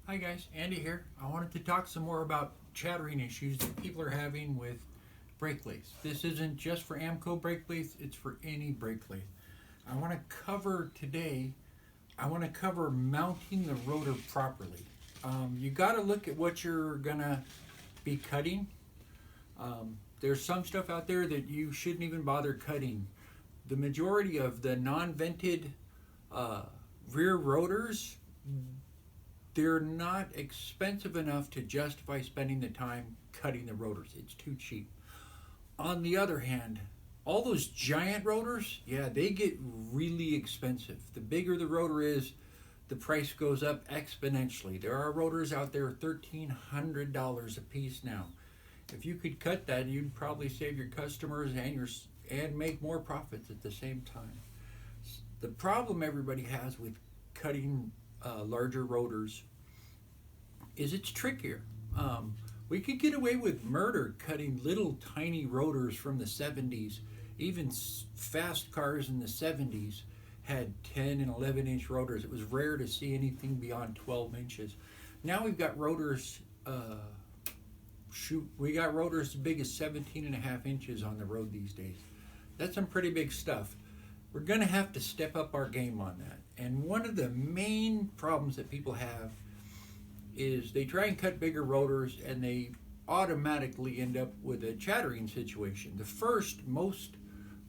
Hi guys, Andy here. I wanted to talk some more about chattering issues that people are having with brake lathes. This isn't just for Amco brake lathes, it's for any brake lathe. I want to cover today, I want to cover mounting the rotor properly. You got to look at what you're going to be cutting. There's some stuff out there that you shouldn't even bother cutting. The majority of the non-vented uh, rear rotors, they're not expensive enough to justify spending the time cutting the rotors. It's too cheap. On the other hand, all those giant rotors, yeah, they get really expensive. The bigger the rotor is, the price goes up exponentially. There are rotors out there $1,300 a piece now. If you could cut that, you'd probably save your customers and make more profits at the same time. The problem everybody has with cutting larger rotors is it's trickier. We could get away with murder cutting little tiny rotors from the 70s. Even fast cars in the 70s had 10 and 11 inch rotors. It was rare to see anything beyond 12 inches. Now we've got rotors, we got rotors as big as 17 and a half inches on the road these days. That's some pretty big stuff. We're going to have to step up our game on that. And one of the main problems that people have is they try and cut bigger rotors and they automatically end up with a chattering situation. The first most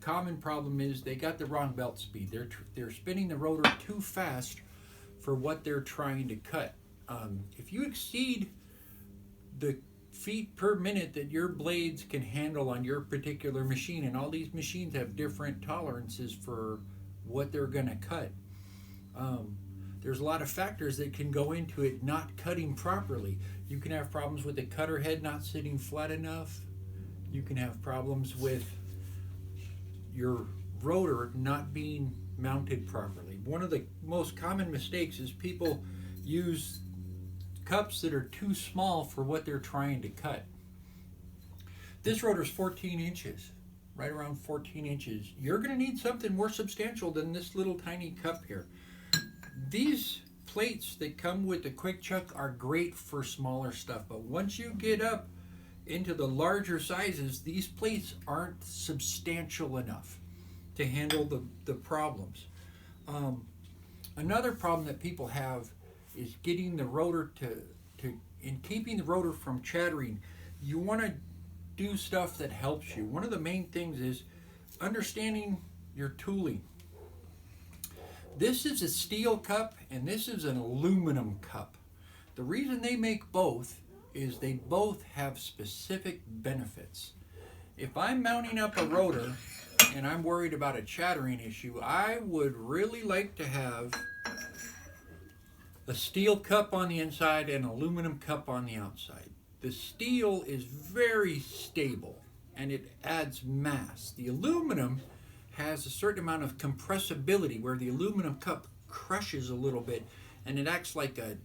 common problem is they got the wrong belt speed. They're spinning the rotor too fast for what they're trying to cut. If you exceed the feet per minute that your blades can handle on your particular machine, and all these machines have different tolerances for what they're going to cut. There's a lot of factors that can go into it not cutting properly. You can have problems with the cutter head not sitting flat enough. You can have problems with your rotor not being mounted properly. One of the most common mistakes is people use cups that are too small for what they're trying to cut. This rotor is 14 inches, right around 14 inches. You're going to need something more substantial than this little tiny cup here. These plates that come with the Quick Chuck are great for smaller stuff, but once you get up into the larger sizes, these plates aren't substantial enough to handle the problems. Another problem that people have is getting the rotor in keeping the rotor from chattering. You want to do stuff that helps you. One of the main things is understanding your tooling. This is a steel cup and this is an aluminum cup. The reason they make both is they both have specific benefits. If I'm mounting up a rotor and I'm worried about a chattering issue, I would really like to have a steel cup on the inside and an aluminum cup on the outside. The steel is very stable and it adds mass. The aluminum has a certain amount of compressibility where the aluminum cup crushes a little bit and it acts like a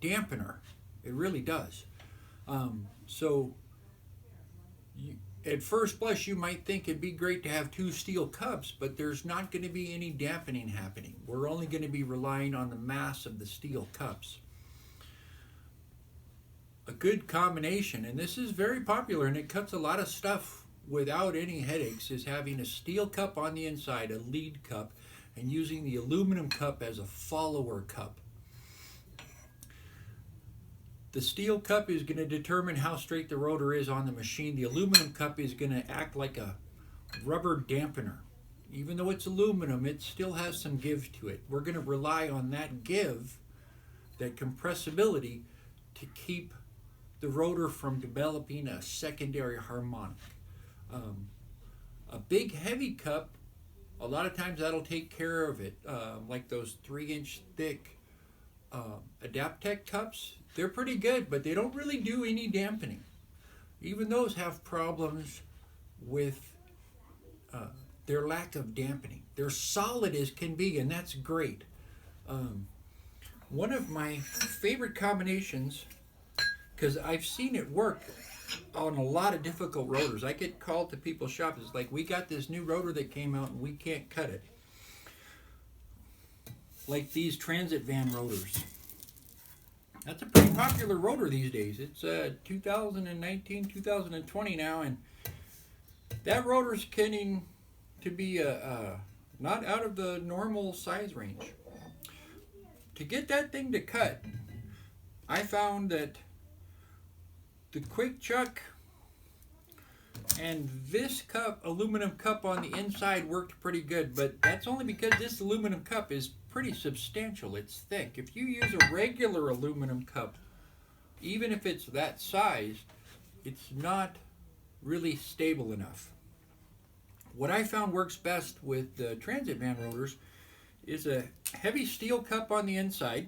dampener. It really does. At first blush, you might think it'd be great to have two steel cups, but there's not going to be any dampening happening. We're only going to be relying on the mass of the steel cups. A good combination, and this is very popular and it cuts a lot of stuff without any headaches, is having a steel cup on the inside, a lead cup, and using the aluminum cup as a follower cup. The steel cup is going to determine how straight the rotor is on the machine. The aluminum cup is going to act like a rubber dampener. Even though it's aluminum, it still has some give to it. We're going to rely on that give, that compressibility, to keep the rotor from developing a secondary harmonic. A big heavy cup, a lot of times that'll take care of it. Like those 3-inch thick Adaptec cups, they're pretty good, but they don't really do any dampening. Even those have problems with their lack of dampening. They're solid as can be, and that's great. One of my favorite combinations, because I've seen it work on a lot of difficult rotors. I get called to people's shops. It's like, we got this new rotor that came out and we can't cut it. Like these transit van rotors. That's a pretty popular rotor these days. It's 2019, 2020 now, and that rotor's getting to be not out of the normal size range. To get that thing to cut, I found that the quick chuck and this cup, aluminum cup on the inside, worked pretty good, but that's only because this aluminum cup is pretty substantial. It's thick. If you use a regular aluminum cup, even if it's that size, it's not really stable enough. What I found works best with the transit van rotors is a heavy steel cup on the inside,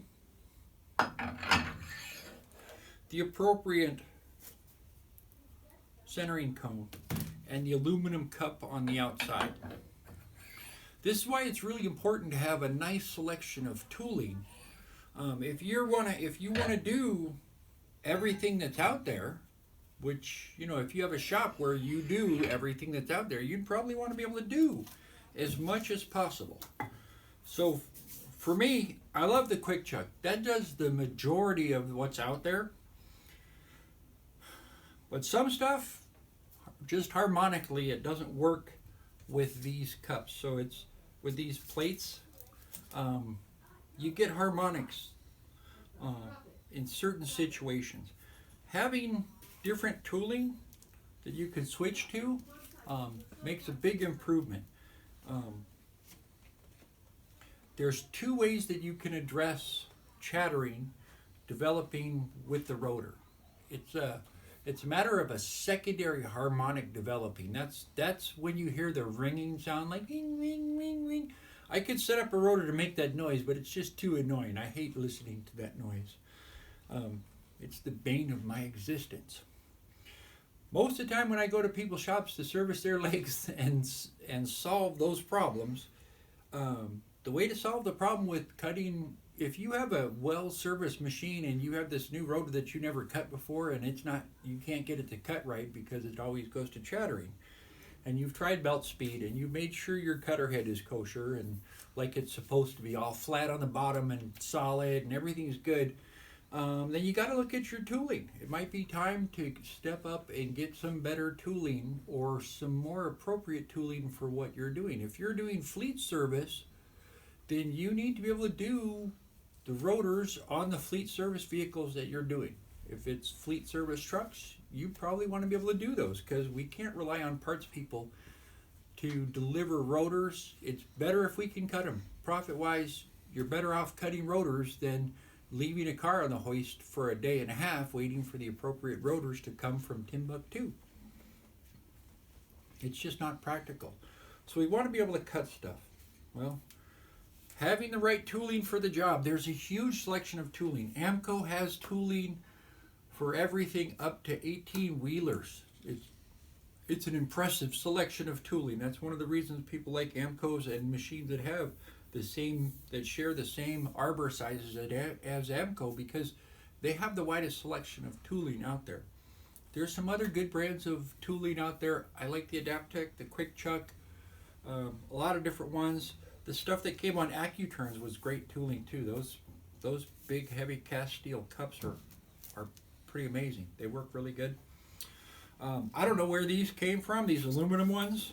the appropriate centering cone, and the aluminum cup on the outside. This is why it's really important to have a nice selection of tooling. If you want to do everything that's out there, which, if you have a shop where you do everything that's out there, you'd probably want to be able to do as much as possible. So for me, I love the quick chuck. That does the majority of what's out there. But some stuff, just harmonically, it doesn't work with these cups. So it's with these plates, you get harmonics in certain situations. Having different tooling that you can switch to makes a big improvement. There's two ways that you can address chattering developing with the rotor. It's a matter of a secondary harmonic developing. That's when you hear the ringing sound, like ring, ring, ring, ring. I could set up a rotor to make that noise, but it's just too annoying. I hate listening to that noise. It's the bane of my existence. Most of the time when I go to people's shops to service their legs and solve those problems, the way to solve the problem with cutting, if you have a well-serviced machine and you have this new rotor that you never cut before and you can't get it to cut right because it always goes to chattering, and you've tried belt speed and you've made sure your cutter head is kosher and like it's supposed to be, all flat on the bottom and solid and everything's good, then you got to look at your tooling. It might be time to step up and get some better tooling or some more appropriate tooling for what you're doing. If you're doing fleet service, then you need to be able to do the rotors on the fleet service vehicles that you're doing. If it's fleet service trucks, you probably want to be able to do those because we can't rely on parts people to deliver rotors. It's better if we can cut them. Profit-wise, you're better off cutting rotors than leaving a car on the hoist for a day and a half waiting for the appropriate rotors to come from Timbuktu. It's just not practical. So we want to be able to cut stuff. Well, having the right tooling for the job. There's a huge selection of tooling. AMCO has tooling for everything up to 18 wheelers. It's an impressive selection of tooling. That's one of the reasons people like AMCOs and machines that share the same arbor sizes as AMCO, because they have the widest selection of tooling out there. There's some other good brands of tooling out there. I like the Adaptec, the Quick Chuck, a lot of different ones. The stuff that came on AccuTurns was great tooling too. Those big heavy cast steel cups are pretty amazing. They work really good. I don't know where these came from, these aluminum ones,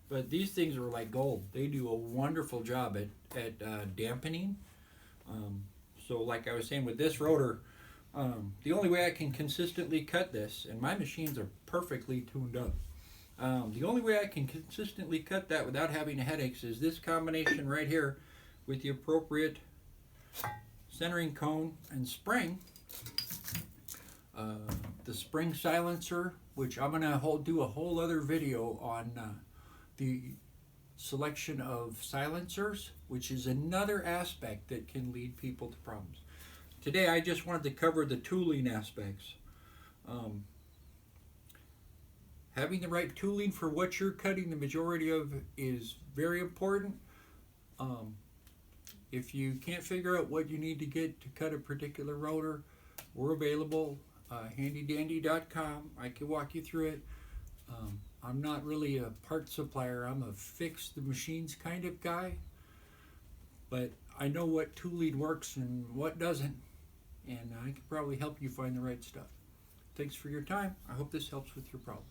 but these things are like gold. They do a wonderful job at dampening. So like I was saying with this rotor, the only way I can consistently cut this, and my machines are perfectly tuned up, the only way I can consistently cut that without having headaches is this combination right here with the appropriate centering cone and spring. The spring silencer, which I'm going to do a whole other video on the selection of silencers, which is another aspect that can lead people to problems. Today I just wanted to cover the tooling aspects. Having the right tooling for what you're cutting the majority of is very important. If you can't figure out what you need to get to cut a particular rotor, we're available. handydandy.com. I can walk you through it. I'm not really a part supplier. I'm a fix the machines kind of guy. But I know what tooling works and what doesn't. and I can probably help you find the right stuff. Thanks for your time. I hope this helps with your problem.